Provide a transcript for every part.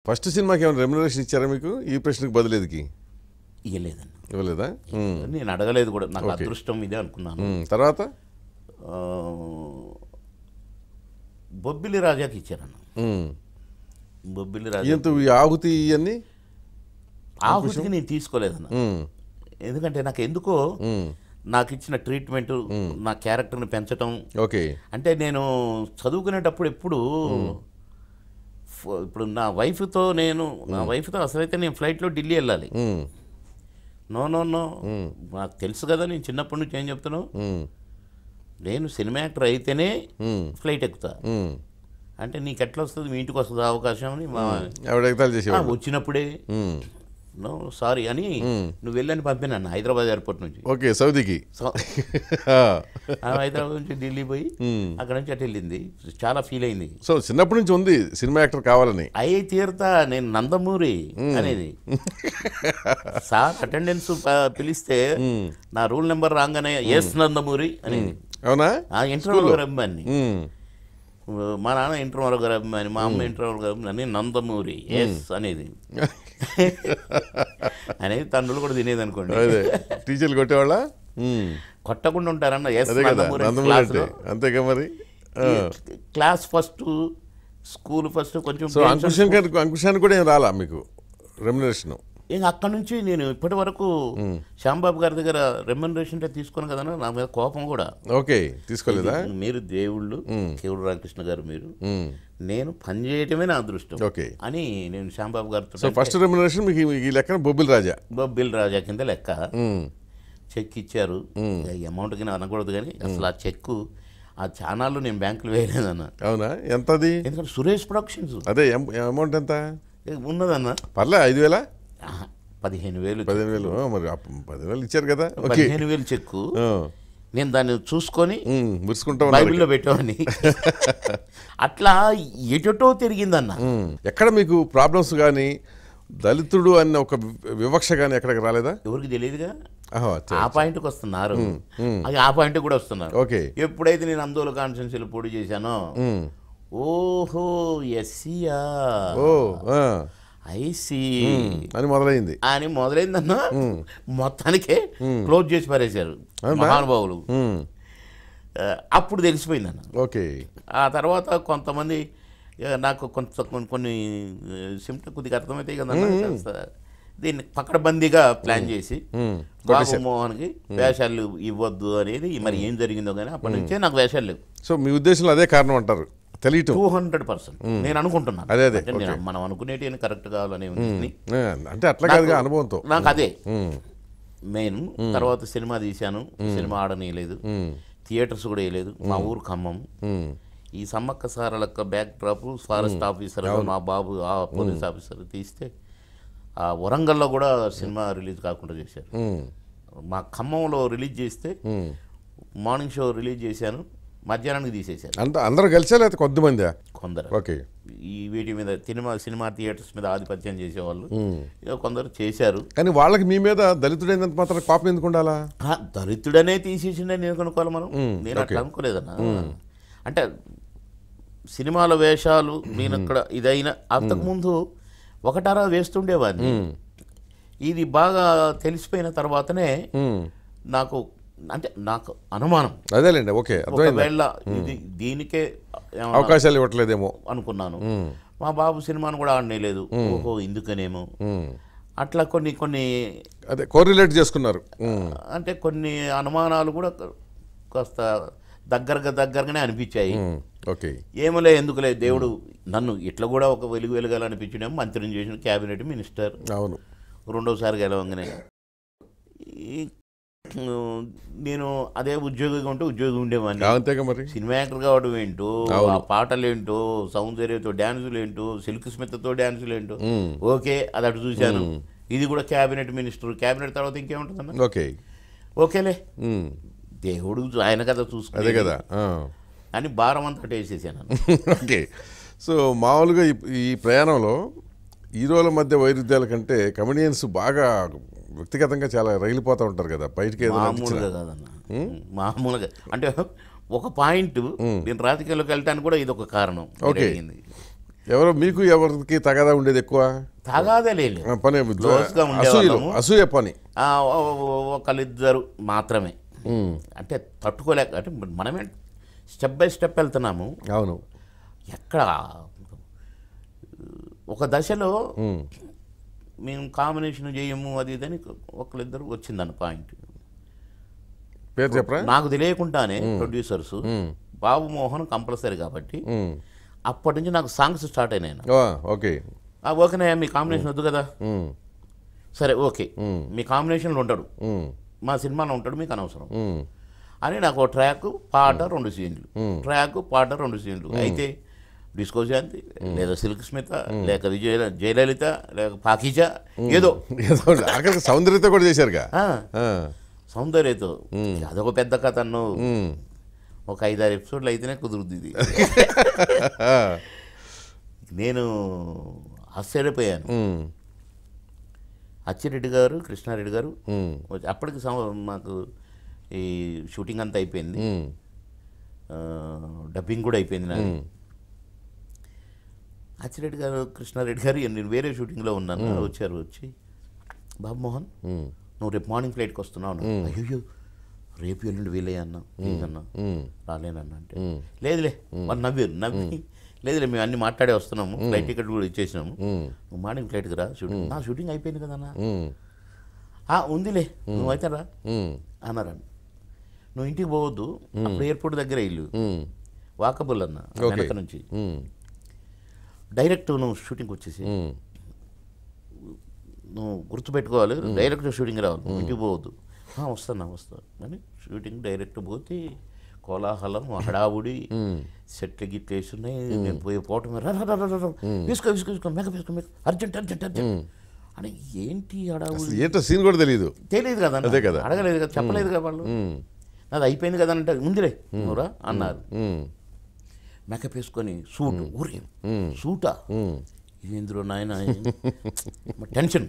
First సినిమాకి ఏమైనా remuneration ఇచ్చారా మీకు ఈ ప్రశ్నకు బదులేదికి? ఇవ్వలేదండి. ఇవ్వలేదా? నేను అడగలేదు కూడా, నాకు అదృష్టం ఇదే అనుకున్నాను. తర్వాత బొబ్బిలి రాజాకి ఇచ్చారన్న. బొబ్బిలి రాజా ఈ ఆహుతి ఇవన్నీ ఆహుతికి నేను తీసుకోలేదన్న. ఎందుకంటే నాకు ఎందుకో నాకు ఇచ్చిన ట్రీట్మెంట్, నా క్యారెక్టర్ని పెంచటం. ఓకే. అంటే నేను చదువుకునేటప్పుడు ఇప్పుడు నా వైఫ్తో అసలైతే నేను ఫ్లైట్లో ఢిల్లీ వెళ్ళాలి. నో నాకు తెలుసు కదా, నేను చిన్నప్పటి నుంచి ఏం చెప్తున్నావు, నేను సినిమా యాక్టర్ అయితేనే ఫ్లైట్ ఎక్కుతా. అంటే నీకు ఎట్లా వస్తుంది, మీ ఇంటికి వస్తుంది అవకాశం అని వచ్చినప్పుడే నో సారీ అని నువ్వు వెళ్ళని పంపినాను హైదరాబాద్ ఎయిర్పోర్ట్ నుంచి. ఓకే, సౌదీకి. హైదరాబాద్ నుంచి ఢిల్లీ పోయి అక్కడ నుంచి అటు వెళ్ళింది. చాలా ఫీల్ అయింది. సో చిన్నప్పటి నుంచి ఉంది సినిమా యాక్టర్ కావాలని. అయ్యి తీరుతా నేను నందమూరి అనేది. సార్ అటెండెన్స్ పిలిస్తే నా రూల్ నెంబర్ రాగానే ఎస్ నందమూరి అనేది. అవునా? ఇంటర్వ్యూ అభిమాని. మా నాన్న ఇంటర్వ్యూ అభిమాని, మా అమ్మ ఇంటర్వ్యూ అభిమాని. నందమూరి ఎస్ అనేది అనేది తండ్రులు కూడా తినేది అనుకోండి. టీచర్లు కొట్టేవాళ్ళ? కొట్టకుండా ఉంటారన్న. ఎస్ అంతేగా మరి. Class first, school first. కొంచెం అంకుశానికి కూడా ఏం రాలా మీకు రెమ్యునరేషన్? ఇంకా అక్కడ నుంచి నేను ఇప్పటి వరకు శ్యాంబాబు గారి దగ్గర రెమ్యునరేషన్ తీసుకుని కదా, నా మీద కోపం కూడా. ఓకే, తీసుకోలేదా? మీరు దేవుళ్ళు, కేవూరు రామకృష్ణ గారు, మీరు నేను పని చేయటమే నా అదృష్టం అని నేను శ్యాంబాబు గారితో. ఫస్ట్ రెమ్యునరేషన్ మీకు ఈ లెక్కన బొబ్బిలి రాజా కింద లెక్క. చెక్ ఇచ్చారు. అమౌంట్ కింద అనకూడదు కానీ అసలు ఆ చెక్ ఆ ఛానల్లో నేను బ్యాంకులో వేయలేదన్న. అవునా? ఎంతది? ఎందుకంటే సురేష్ ప్రొడక్షన్స్. అదే అమౌంట్ ఎంత ఉన్నదన్న? పర్లే 5,000 15,000. 15,000 మరి 10,000 ఇచ్చారు కదా. 15,000 చెక్కు. నేను దాన్ని చూసుకొని మురుసుకుంటా బైబిల్లో పెట్టామని అట్లా ఎటో తిరిగిందన్న. ఎక్కడ మీకు ప్రాబ్లమ్స్ కానీ దళితుడు అన్న ఒక వివక్ష కానీ ఎక్కడికి రాలేదా? ఎవరికి తెలియదుగా. ఆ పాయింట్కి వస్తున్నారు, ఆ పాయింట్ కూడా వస్తున్నారు. ఓకే. ఎప్పుడైతే నేను ఆందోళన కాన్స్టిట్యున్సీలో పోటీ చేశానో, ఓహో ఎస్సీయా ఐసీ అని మొదలైందన్న. మొత్తానికే క్లోజ్ చేసి పారేశారు మహానుభావులు. అప్పుడు తెలిసిపోయిందన్న. ఓకే. ఆ తర్వాత కొంతమంది నాకు కొన్ని సిమ్టమ్ కొద్దిగా అర్థమైతే కదా, దీన్ని పకడ్బందీగా ప్లాన్ చేసి బాబుమోహన్కి వేషాలు ఇవ్వద్దు అనేది. మరి ఏం జరిగిందో కానీ అప్పటి నుంచే నాకు వేషాలు లేవు. సో మీ ఉద్దేశంలో అదే కారణం అంటారు? 200% నేను అనుకుంటున్నాను. అదే మనం అనుకునేటి కరెక్ట్ కావాలనే అంటే అట్లా కాదుగా, అనుభవంతో నాకు అదే మెయిన్. తర్వాత సినిమా తీశాను, సినిమా ఆడనీయలేదు, థియేటర్స్ కూడా వేయలేదు. మా ఊరు ఖమ్మం. ఈ Sammakka Saralakka backdrop forest officer మా బాబు ఆ పోలీస్ ఆఫీసర్ తీస్తే ఆ వరంగల్లో కూడా సినిమా రిలీజ్ కాకుండా చేశారు. మా ఖమ్మంలో రిలీజ్ చేస్తే మార్నింగ్ షో రిలీజ్ చేశాను, మధ్యాహ్నానికి తీసేశారు. అందరూ కలిసా లేకపోతే కొద్దిమంది? కొందరు. ఓకే. ఈ వీటి మీద సినిమా థియేటర్స్ మీద ఆధిపత్యం చేసేవాళ్ళు కొందరు చేశారు. కానీ వాళ్ళకి మీ మీద దళితుడైనంత మాత్రం కోపం ఎందుకు ఉండాలా? దళితుడనే తీసేసిండే నేను కనుక్కోవాలి మనం. నేను అట్లా అనుకోలేదన్నా. అంటే సినిమాల వేషాలు నేను అక్కడ ఇదైనా అంతకుముందు ఒకటారా వేస్తుండేవాడిని. ఇది బాగా తెలిసిపోయిన తర్వాతనే నాకు అనుమానం. అదేలేండి. ఓకే. ఒకవేళ ఇది దీనికే అవకాశాలు ఇవ్వట్లేదేమో అనుకున్నాను. మా బాబు సినిమాను కూడా ఆడనేలేదు. ఓహో ఇందుకనేమో అట్లా కొన్ని అదే కోరిలేట్ చేసుకున్నారు. అంటే కొన్ని అనుమానాలు కూడా కాస్త దగ్గరగానే అనిపించాయి. ఓకే. ఏమోలే ఎందుకులే, దేవుడు నన్ను ఇట్లా కూడా ఒక వెలుగాలనిపించడేమో. మంత్రిని చేసిన క్యాబినెట్ మినిస్టర్. అవును. రెండోసారి గెలవంగానే నేను అదే ఉద్యోగిగా ఉంటే ఉద్యోగి ఉండేవాడిని. అంతేగా మరి. సినిమా యాక్టర్ కావడం ఏంటో, ఆ పాటలు ఏంటో, సౌందర్యతో డ్యాన్సులు ఏంటో, సిల్క్ స్మిత్తో డ్యాన్సులు ఏంటో. ఓకే, అది అటు చూశాను. ఇది కూడా క్యాబినెట్ మినిస్టర్. క్యాబినెట్ తర్వాత ఇంకేముంటుందన్న? ఓకేలే, దేవుడు ఆయన కదా చూసుకునే కదా అని భారం అంతా వేసేసాను. ఓకే. సో మామూలుగా ఈ ప్రయాణంలో హీరోల మధ్య వైరుధ్యాల కంటే కమెడియన్స్ బాగా వ్యక్తిగతంగా చాలా రైలిపోతూ ఉంటారు కదా బయటికి. మామూలుగా కాదన్న, మామూలుగా అంటే ఒక పాయింట్. నేను రాజకీయాల్లోకి వెళ్ళటానికి కూడా ఇది ఒక కారణం. ఎవరో మీకు ఎవరికి తగదా ఉండేది ఎక్కువ? తగాదే లేదు, పని క్లోజ్గా అసూయలు, ఉండేవాళ్ళము. అసూయ పని. ఒకళ్ళిద్దరు మాత్రమే, అంటే తట్టుకోలేక, అంటే మనమే స్టెప్ బై స్టెప్ వెళ్తున్నాము. అవును. ఎక్కడ ఒక దశలో మేము కాంబినేషన్ చేయము అది ఇదని ఒకళ్ళిద్దరు వచ్చిందన్న పాయింట్. పేరు చెప్పరా? నాకు తెలియకుండానే ప్రొడ్యూసర్స్ బాబు మోహన్ కంపల్సరీ కాబట్టి అప్పటి నుంచి నాకు సాంగ్స్ స్టార్ట్ అయినాయి. ఓకే, ఓకేనా, మీ కాంబినేషన్ వద్దు కదా, సరే ఓకే మీ కాంబినేషన్లో ఉంటాడు, మా సినిమాలో ఉంటాడు, మీకు అనవసరం అని నాకు ట్రాక్ పాట 2 సీన్లు, ట్రాక్ పాట 2 సీన్లు. అయితే డిస్కో శాంతి లేదా సిల్క్ స్మిత లేక జయలలిత లేక పాకీజా ఏదో అక్కడికి సౌందర్యత కూడా చేశారుగా. సౌందర్యతో అదొక పెద్ద కథ అన్ను. ఒక 5-6 ఎపిసోడ్లు అయితేనే కుదురుద్ది ఇది. నేను ఆశ్చర్యపోయాను. అచ్చిరెడ్డి గారు, కృష్ణారెడ్డి గారు అప్పటికి మాకు ఈ షూటింగ్ అంతా అయిపోయింది, డబ్బింగ్ కూడా అయిపోయింది నాది. అచ్చిరెడ్డి గారు, కృష్ణారెడ్డి గారు, నేను వేరే షూటింగ్లో ఉన్నాను, వచ్చారు. వచ్చి బాబు మోహన్ నువ్వు రేపు మార్నింగ్ ఫ్లైట్కి వస్తున్నావు అన్నా. అయ్యో రేపు ఎల్లుండి వీలే అన్నా, ప్లీజ్ అన్నా, రాలేనన్నా. అంటే లేదులే వాళ్ళు నవ్వి లేదులే మేము అన్ని మాట్లాడే వస్తున్నాము, ఫ్లైట్ టికెట్ కూడా ఇచ్చేసినాము, నువ్వు మార్నింగ్ ఫ్లైట్కి రా, షూటింగ్ నా షూటింగ్ అయిపోయింది కదన్నా. ఉందిలే నువ్వైతే రా అన్నారన్న. నువ్వు ఇంటికి పోవద్దు, అప్పుడు ఎయిర్పోర్ట్ దగ్గర ఇల్లు వాకబుల్ అన్న, వెనక నుంచి డైరెక్ట్ నువ్వు షూటింగ్కి వచ్చేసి నువ్వు గుర్తుపెట్టుకోవాలి, డైరెక్ట్ షూటింగ్ రావాలి, ఇంటికి పోవద్దు. వస్తా అని షూటింగ్ డైరెక్ట్ పోతే కోలాహలం, హడావుడి, సెట్లు గిట్లు వేస్తున్నాయి, నేను పోవటం వేసుకో మేకప్ అర్జెంట్ అని. ఏంటి హడావుడి, ఏంటో సీన్ కూడా తెలియదు కదా, అడగలేదు కదా, చెప్పలేదు కదా వాళ్ళు. నాది అయిపోయింది కదా అంటే ముందులే నువ్వురా అన్నారు. మేకప్ వేసుకొని సూట్, ఊరే సూటా ఇది ఎందులో నాయన, టెన్షన్.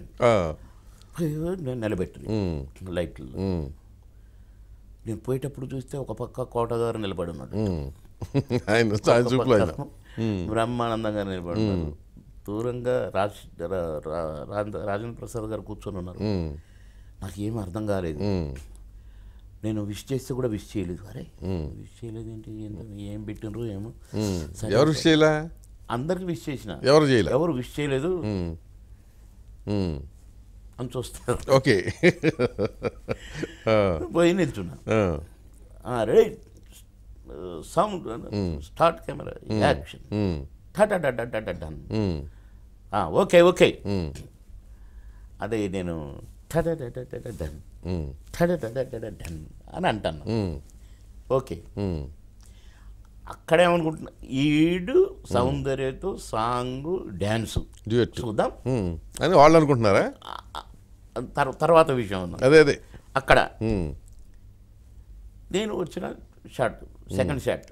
నేను నిలబెట్టి లైట్లు, నేను పోయేటప్పుడు చూస్తే ఒక పక్క కోటగారు నిలబడి ఉన్నాడు, బ్రహ్మానందంగా నిలబడి ఉన్నారు. దూరంగా రాజేంద్ర ప్రసాద్ గారు కూర్చొని ఉన్నారు. నాకు ఏం అర్థం కాలేదు. నేను విష్ చేస్తే కూడా విష్ చేయలేదు. అరే విష్ చేయలేదు ఏంటి, ఏం పెట్టినరు ఏమో. ఎవరు విష్ చేయలే? అందరికి విష్ చేసిన, ఎవరు విష్ చేయలేదు అని చూస్తారు. ఓకే, పోయి నిల్చున్నా. Ready sound start, camera action, done. Okay okay అదే నేను డన్ డన్ అని అంటాను. ఓకే, అక్కడేమనుకుంటున్నా, ఈడు సౌందర్యతో సాంగ్ డ్యాన్స్ చూద్దాం అని వాళ్ళు అనుకుంటున్నారా? తర్వాత విషయం ఉందా అదే అక్కడ. నేను వచ్చిన షాట్, సెకండ్ షాట్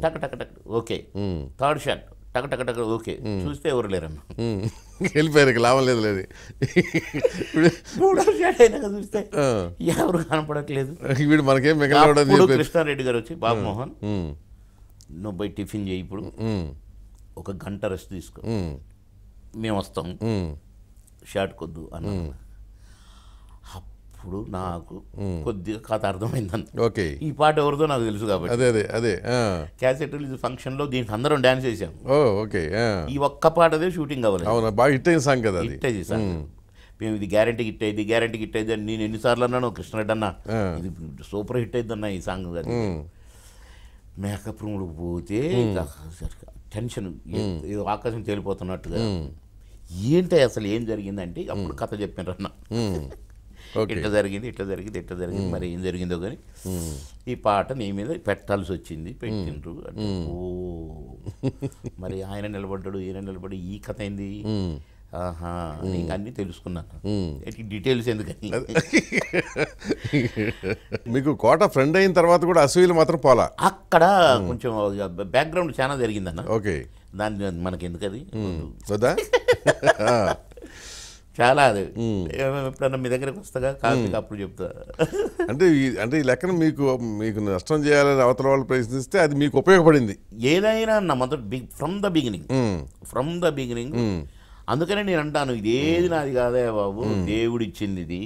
టక్ టక్ టక్ ఓకే, థర్డ్ షాట్ టక్ టక్ టక్ ఓకే, చూస్తే ఎవరు లేరన్న, వెళ్ళిపోయారు, లాభం లేదు లేదు. మూడో షాట్ అయినాక చూస్తే ఎవరు కనపడట్లేదు. వీడు మనకేం మిగతా. కృష్ణారెడ్డి గారు వచ్చి బాబు మోహన్ నువ్వు పోయి టిఫిన్ చేయి, ఇప్పుడు 1 గంట రెస్ట్ తీసుకో, మేము వస్తాం, షాట్ కొద్దు అన్న. అప్పుడు నాకు కొద్దిగా కథ అర్థమైందన్న. ఓకే, ఈ పాట ఎవరిదో నాకు తెలుసు కాబట్టి. అదే క్యాసెట్ రిలీజ్ ఫంక్షన్లో దీనికి అందరం డ్యాన్స్ చేసాం. ఓకే, ఈ ఒక్క పాటదే షూటింగ్ అవ్వలేదు. అవునా, బాగా హిట్ అయిన సాంగ్ కదా, హిట్ అయ్యి సాంగ్. మేము ఇది గ్యారంటీ హిట్ అయ్యింది అని నేను ఎన్నిసార్లు అన్నాను, కృష్ణరెడ్డి అన్న ఇది సూపర్ హిట్ అయింది అన్న ఈ సాంగ్. అది మేకప్ రూమ్లోకి పోతే టెన్షన్, ఆకాశం తేలిపోతున్నట్టుగా. ఏంటి అసలు ఏం జరిగిందంటే అప్పుడు కథ చెప్పినారన్న. ఇట్లా జరిగింది మరి ఏం జరిగిందో కానీ ఈ పాట నీ మీద పెట్టాల్సి వచ్చింది, పెట్టిండ్రు అంటే. ఓ మరి ఆయన నిలబడ్డాడు, ఈయన నిలబడి, ఈ కథ ఏంది, ఆహా నీకు అన్నీ తెలుసుకున్నాను. డీటెయిల్స్ ఎందుకని. మీకు కోట ఫ్రెండ్ అయిన తర్వాత కూడా అసూయలు మాత్రం పోలా. అక్కడ కొంచెం బ్యాక్గ్రౌండ్ చాలా జరిగిందన్న. ఓకే, దాన్ని మనకి ఎందుకది వద్దా. చాలా అది ఎప్పుడన్నా మీ దగ్గరకు వస్తాగా కాఫీ అప్పుడు చెప్తా. అంటే ఈ లెక్కన మీకు మీకు నష్టం చేయాలని అవతల వాళ్ళు ప్రయత్నిస్తే అది మీకు ఉపయోగపడింది. ఏదైనా నా మొదటి ఫ్రమ్ ద బిగినింగ్. అందుకనే నేను అంటాను, ఇదేది నాది కాదే బాబు, దేవుడిచ్చింది ఇది.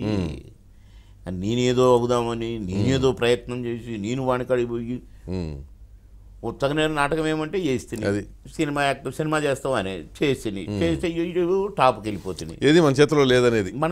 నేనేదో అవుదామని నేనేదో ప్రయత్నం చేసి నేను వానికాడికి పోయి ఉత్తగా నాటకం ఏమంటే చేస్తుంది, సినిమా చేస్తాం అని చేస్తే టాప్కి వెళ్ళిపోతుంది. ఏది మన చేతిలో లేదనేది మన